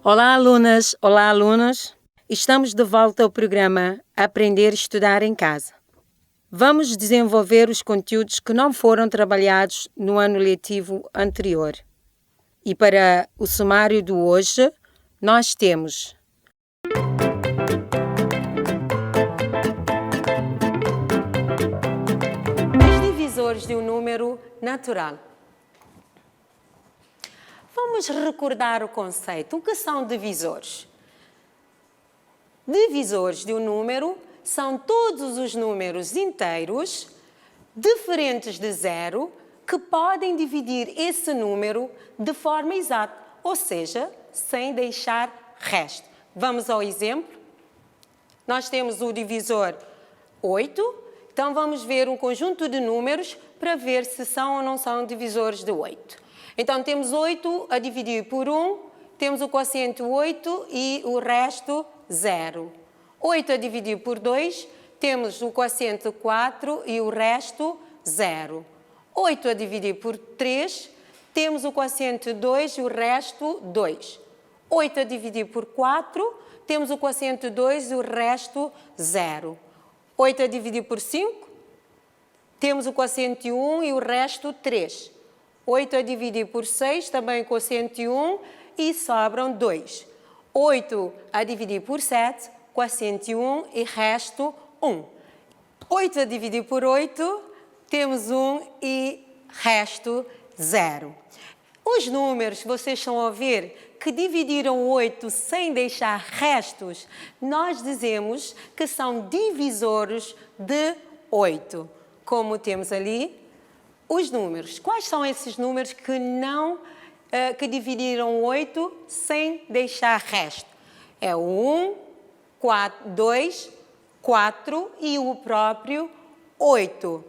Olá, alunas! Olá, alunos! Estamos de volta ao programa Aprender e Estudar em Casa. Vamos desenvolver os conteúdos que não foram trabalhados no ano letivo anterior. E para o sumário de hoje, nós temos os divisores de um número natural. Vamos recordar o conceito. O que são divisores? Divisores de um número são todos os números inteiros diferentes de zero que podem dividir esse número de forma exata, ou seja, sem deixar resto. Vamos ao exemplo. Nós temos o divisor 8, então vamos ver um conjunto de números para ver se são ou não são divisores de 8. Então temos 8 a dividir por 1, temos o quociente 8 e o resto 0. 8 a dividir por 2, temos o quociente 4 e o resto 0. 8 a dividir por 3, temos o quociente 2 e o resto 2. 8 a dividir por 4, temos o quociente 2 e o resto 0. 8 a dividir por 5, temos o quociente 1 e o resto 3. 8 a dividir por 6, também o quociente 1 e sobram 2. 8 a dividir por 7, quociente 1 e resto 1. 8 a dividir por 8, temos 1 e resto 0. Os números que vocês estão a ver que dividiram 8 sem deixar restos, nós dizemos que são divisores de 8. Como temos ali os números. Quais são esses números que que dividiram 8 sem deixar resto? É o 1, 2, 4 e o próprio 8.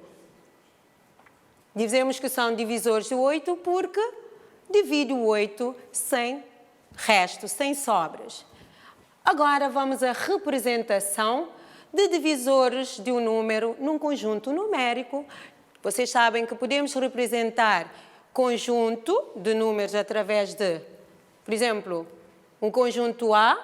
Dizemos que são divisores de 8 porque divide o 8 sem resto, sem sobras. Agora vamos à representação de divisores de um número num conjunto numérico. Vocês sabem que podemos representar conjunto de números através de, por exemplo, um conjunto A.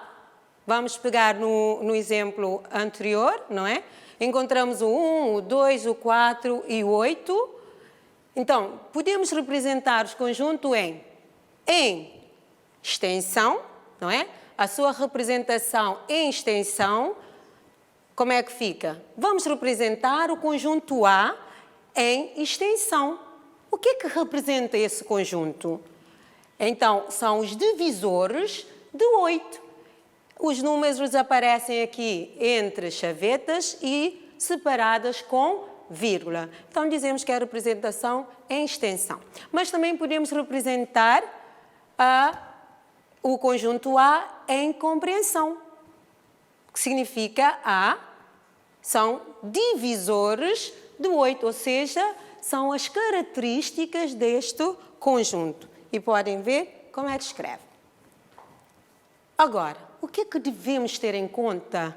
Vamos pegar no exemplo anterior, não é? Encontramos o 1, o 2, o 4 e o 8. Então, podemos representar os conjuntos em extensão, não é? A sua representação em extensão, como é que fica? Vamos representar o conjunto A em extensão. O que é que representa esse conjunto? Então, são os divisores de 8. Os números aparecem aqui entre chavetas e separadas com vírgula. Então, dizemos que é a representação em extensão. Mas também podemos representar o conjunto A em compreensão, que significa são divisores de 8, ou seja, são as características deste conjunto. E podem ver como é que escreve. Agora, o que é que devemos ter em conta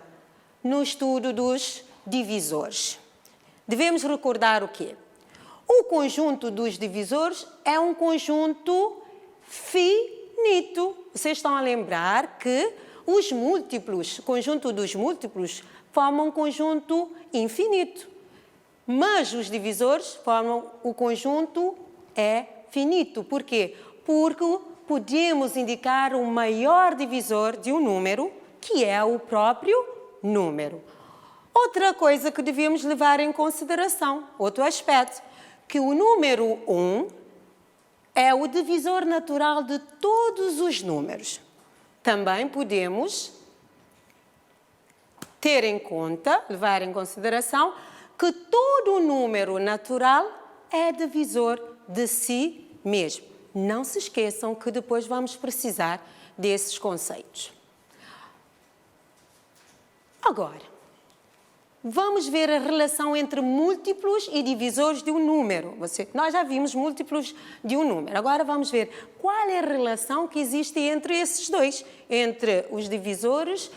no estudo dos divisores? Devemos recordar o quê? O conjunto dos divisores é um conjunto finito. Vocês estão a lembrar que os múltiplos, o conjunto dos múltiplos, formam um conjunto infinito. Mas os divisores formam o conjunto finito. Por quê? Porque podemos indicar o maior divisor de um número, que é o próprio número. Outra coisa que devemos levar em consideração, outro aspecto, que o número 1 é o divisor natural de todos os números. Também podemos ter em conta, levar em consideração, que todo número natural é divisor de si mesmo. Não se esqueçam que depois vamos precisar desses conceitos. Agora, vamos ver a relação entre múltiplos e divisores de um número. Nós já vimos múltiplos de um número. Agora vamos ver qual é a relação que existe entre esses dois, entre os divisores,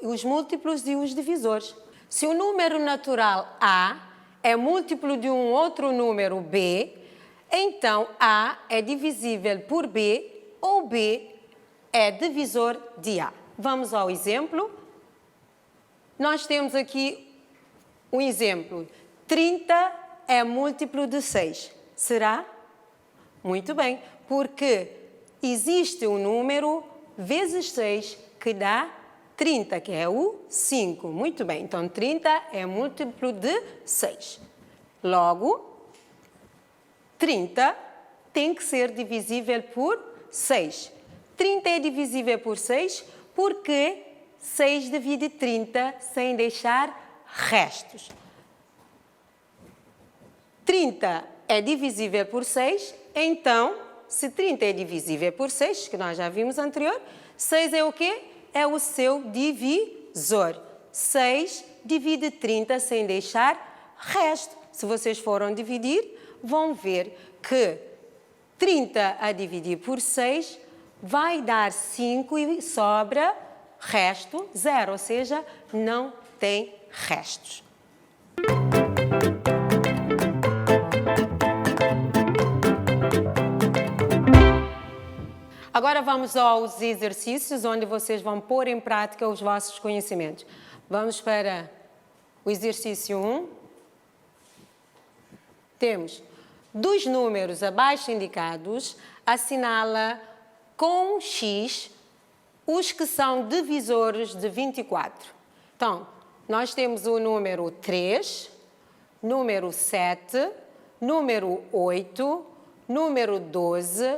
os múltiplos e os divisores. Se o número natural A é múltiplo de um outro número B, então A é divisível por B ou B é divisor de A. Vamos ao exemplo. Nós temos aqui um exemplo. 30 é múltiplo de 6. Será? Muito bem, porque existe um número vezes 6 que dá 30, que é o 5. Muito bem, então 30 é múltiplo de 6. Logo, 30 tem que ser divisível por 6. 30 é divisível por 6 porque 6 divide 30 sem deixar restos. 30 é divisível por 6, então, se 30 é divisível por 6, que nós já vimos anterior, 6 é o quê? É o seu divisor. 6 divide 30 sem deixar resto. Se vocês foram dividir, vão ver que 30 a dividir por 6 vai dar 5 e sobra resto 0, ou seja, não tem restos. Agora vamos aos exercícios, onde vocês vão pôr em prática os vossos conhecimentos. Vamos para o exercício 1. Temos dos números abaixo indicados, assinala com X os que são divisores de 24. Então, nós temos o número 3, número 7, número 8, número 12,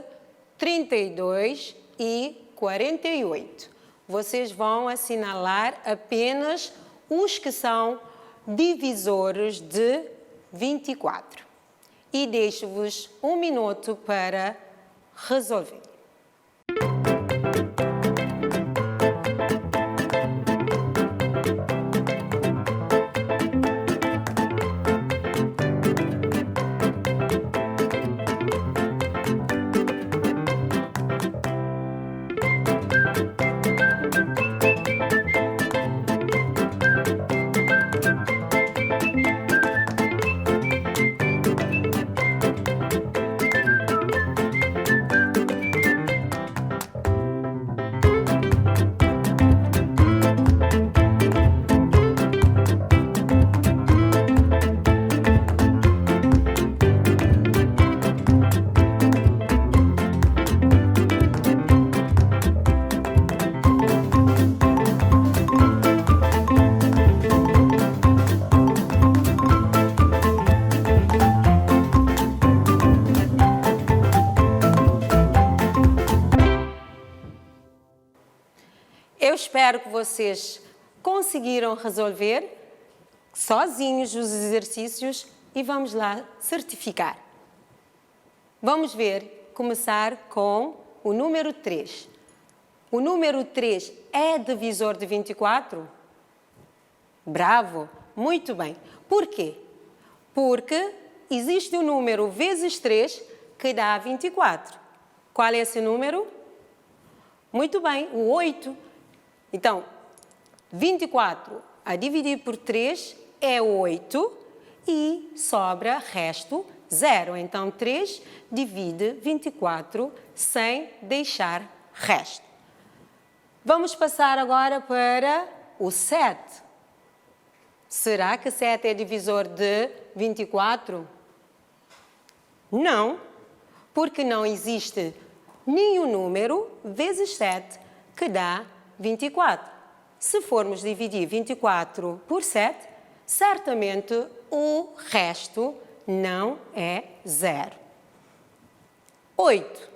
32 e 48. Vocês vão assinalar apenas os que são divisores de 24. E deixo-vos um minuto para resolver. Eu espero que vocês conseguiram resolver sozinhos os exercícios e vamos lá certificar. Vamos ver, começar com o número 3. O número 3 é divisor de 24? Bravo! Muito bem. Por quê? Porque existe um número vezes 3 que dá 24. Qual é esse número? Muito bem, o 8. Então, 24 a dividir por 3 é 8 e sobra resto 0. Então, 3 divide 24 sem deixar resto. Vamos passar agora para o 7. Será que 7 é divisor de 24? Não, porque não existe nenhum número vezes 7 que dá 24. Se formos dividir 24 por 7, certamente o resto não é 0. 8.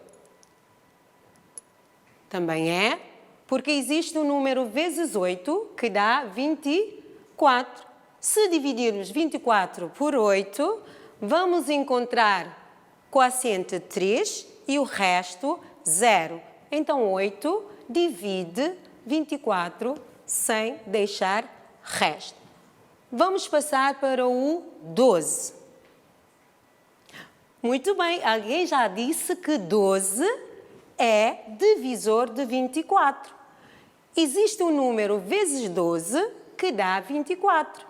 Também é, porque existe um número vezes 8 que dá 24. Se dividirmos 24 por 8, vamos encontrar quociente 3 e o resto 0. Então, 8 divide 24 sem deixar resto. Vamos passar para o 12. Muito bem, alguém já disse que 12 é divisor de 24. Existe um número vezes 12 que dá 24.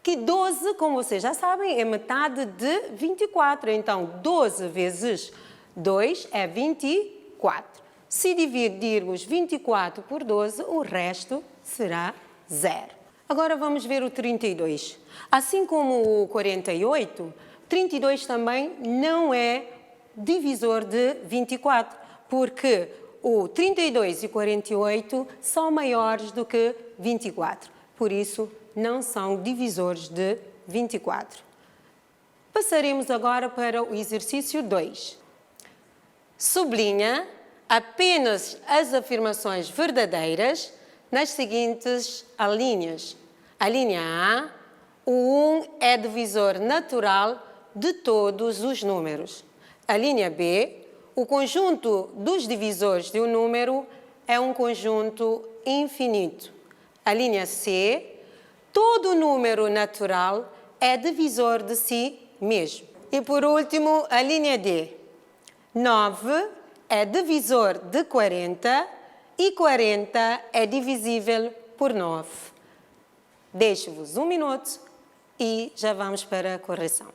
Que 12, como vocês já sabem, é metade de 24. Então, 12 vezes 2 é 24. Se dividirmos 24 por 12, o resto será 0. Agora vamos ver o 32. Assim como o 48, 32 também não é divisor de 24, porque o 32 e 48 são maiores do que 24. Por isso, não são divisores de 24. Passaremos agora para o exercício 2. Sublinha apenas as afirmações verdadeiras nas seguintes alíneas. A linha A, o 1 é divisor natural de todos os números. A linha B, o conjunto dos divisores de um número é um conjunto infinito. A linha C, todo número natural é divisor de si mesmo. E por último, a linha D. 9 é divisor de 40 e 40 é divisível por 9. Deixo-vos um minuto e já vamos para a correção.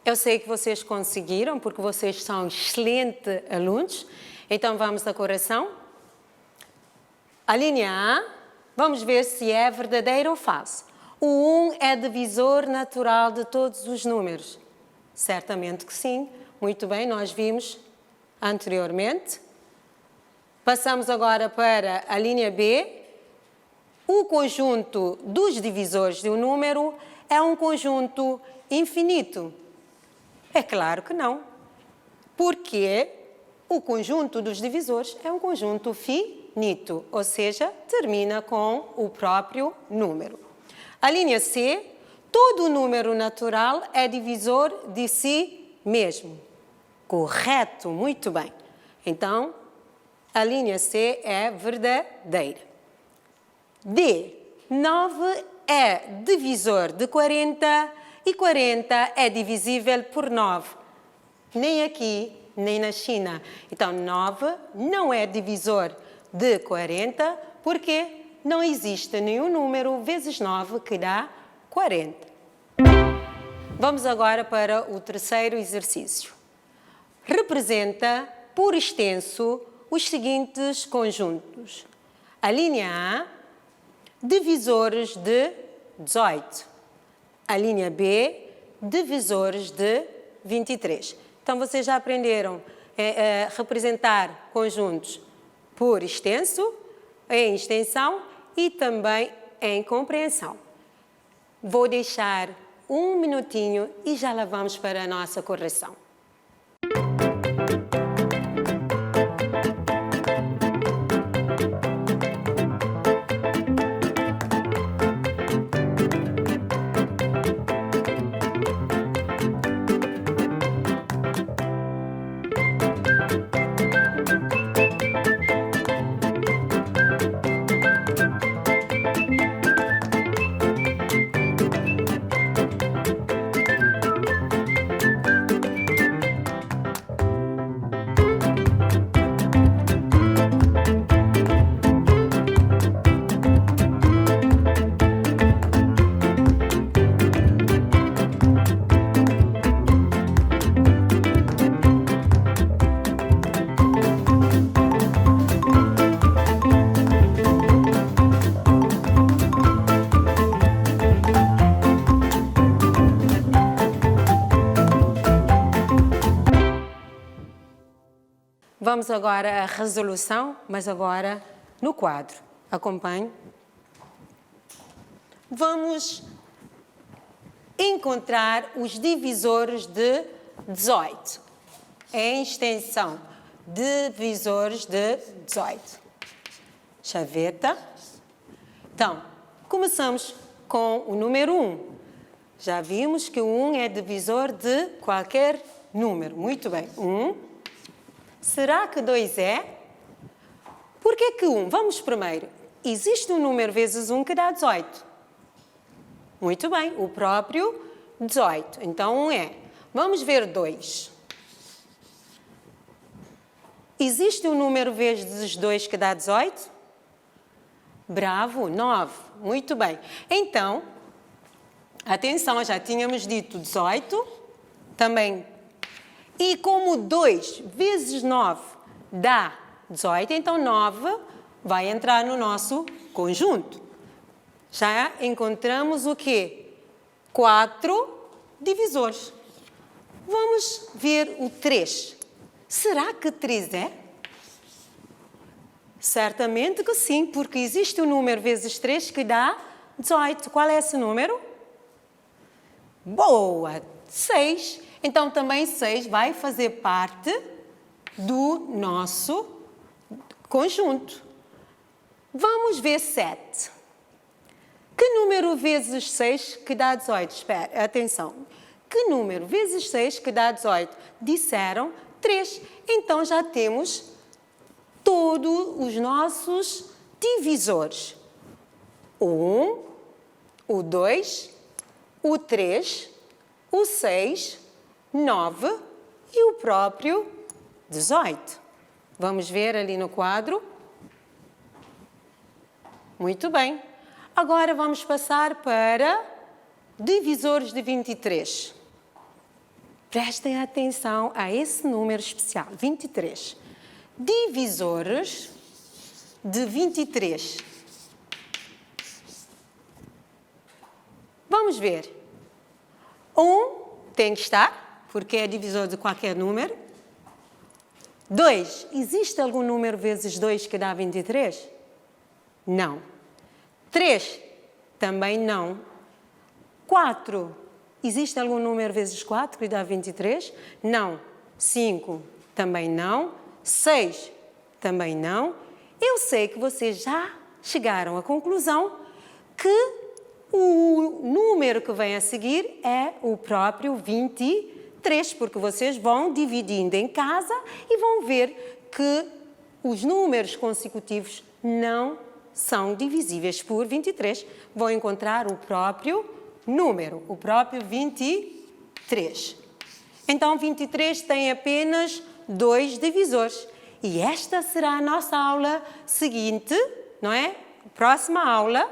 Eu sei que vocês conseguiram, porque vocês são excelentes alunos. Então, vamos à correção. A linha A, vamos ver se é verdadeiro ou falso. O 1 é divisor natural de todos os números. Certamente que sim. Muito bem, nós vimos anteriormente. Passamos agora para a linha B. O conjunto dos divisores de um número é um conjunto infinito. É claro que não, porque o conjunto dos divisores é um conjunto finito, ou seja, termina com o próprio número. A linha C, todo número natural é divisor de si mesmo. Correto, muito bem. Então, a linha C é verdadeira. D, 9 é divisor de 40 e 40 é divisível por 9. Nem aqui, nem na China. Então, 9 não é divisor de 40 porque não existe nenhum número vezes 9 que dá 40. Vamos agora para o terceiro exercício. Representa, por extenso, os seguintes conjuntos. A linha A, divisores de 18. A linha B, divisores de 23. Então, vocês já aprenderam a representar conjuntos por extenso, em extensão e também em compreensão. Vou deixar um minutinho e já lá vamos para a nossa correção. Vamos agora à resolução, mas agora no quadro. Acompanhe. Vamos encontrar os divisores de 18. Em extensão, divisores de 18. Chaveta. Então, começamos com o número 1. Já vimos que o 1 é divisor de qualquer número. Muito bem. 1. Será que 2 é? Por que 1? Vamos primeiro. Existe um número vezes 1 que dá 18. Muito bem. O próprio 18. Então, 1 é. Vamos ver 2. Existe um número vezes 2 que dá 18? Bravo. 9. Muito bem. Então, atenção, já tínhamos dito 18, também. E como 2 vezes 9 dá 18, então 9 vai entrar no nosso conjunto. Já encontramos o quê? 4 divisores. Vamos ver o 3. Será que 3 é? Certamente que sim, porque existe o número vezes 3 que dá 18. Qual é esse número? Boa! 6. Então, também 6 vai fazer parte do nosso conjunto. Vamos ver 7. Que número vezes 6 que dá 18? Espera, atenção. Que número vezes 6 que dá 18? Disseram 3. Então, já temos todos os nossos divisores. O 1, o 2, o 3, o 6, 9 e o próprio 18. Vamos ver ali no quadro. Muito bem. Agora vamos passar para divisores de 23. Prestem atenção a esse número especial, 23. Divisores de 23. Vamos ver. 1 tem que estar, porque é divisor de qualquer número. 2. Existe algum número vezes 2 que dá 23? Não. 3. Também não. 4. Existe algum número vezes 4 que dá 23? Não. 5. Também não. 6. Também não. Eu sei que vocês já chegaram à conclusão que o número que vem a seguir é o próprio 23, porque vocês vão dividindo em casa e vão ver que os números consecutivos não são divisíveis por 23. Vão encontrar o próprio número, o próprio 23. Então, 23 tem apenas 2 divisores. E esta será a nossa aula seguinte, não é? Próxima aula,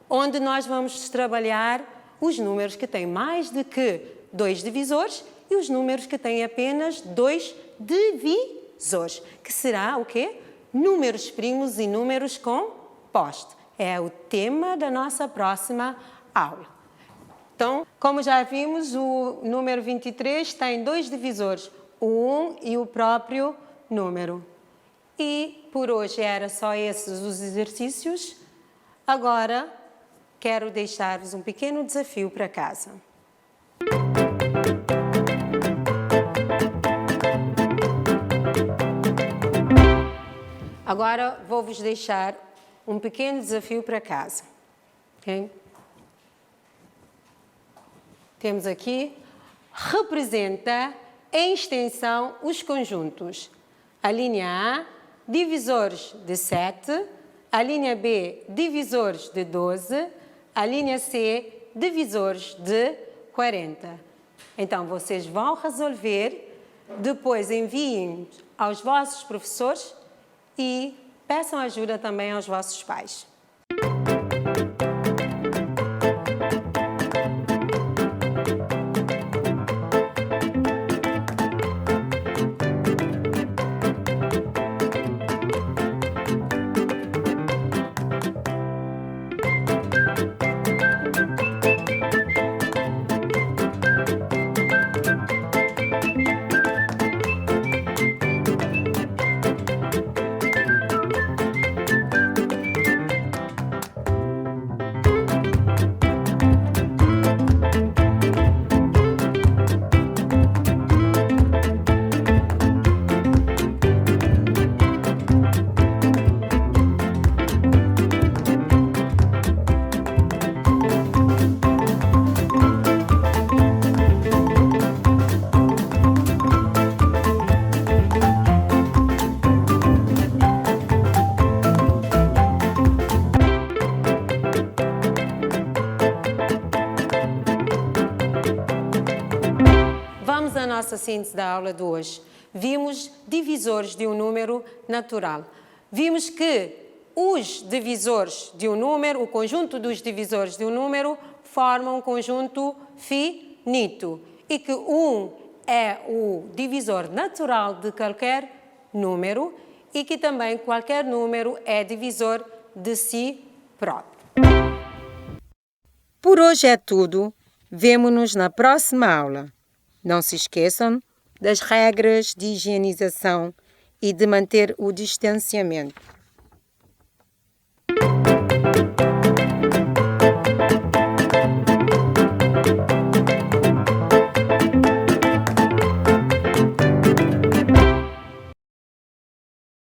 onde nós vamos trabalhar os números que têm mais de que 2 divisores e os números que têm apenas 2 divisores, que será o quê? Números primos e números compostos. É o tema da nossa próxima aula. Então, como já vimos, o número 23 tem 2 divisores, o 1 e o próprio número. E por hoje era só esses os exercícios. Agora, quero deixar-vos um pequeno desafio para casa. Agora vou-vos deixar um pequeno desafio para casa. Okay? Temos aqui, representa em extensão os conjuntos. A linha A, divisores de 7, a linha B, divisores de 12, a linha C, divisores de 40. Então, vocês vão resolver, depois enviem aos vossos professores e peçam ajuda também aos vossos pais. na nossa síntese da aula de hoje, vimos divisores de um número natural. Vimos que os divisores de um número, o conjunto dos divisores de um número, formam um conjunto finito e que 1 é o divisor natural de qualquer número e que também qualquer número é divisor de si próprio. Por hoje é tudo. Vemo-nos na próxima aula. Não se esqueçam das regras de higienização e de manter o distanciamento.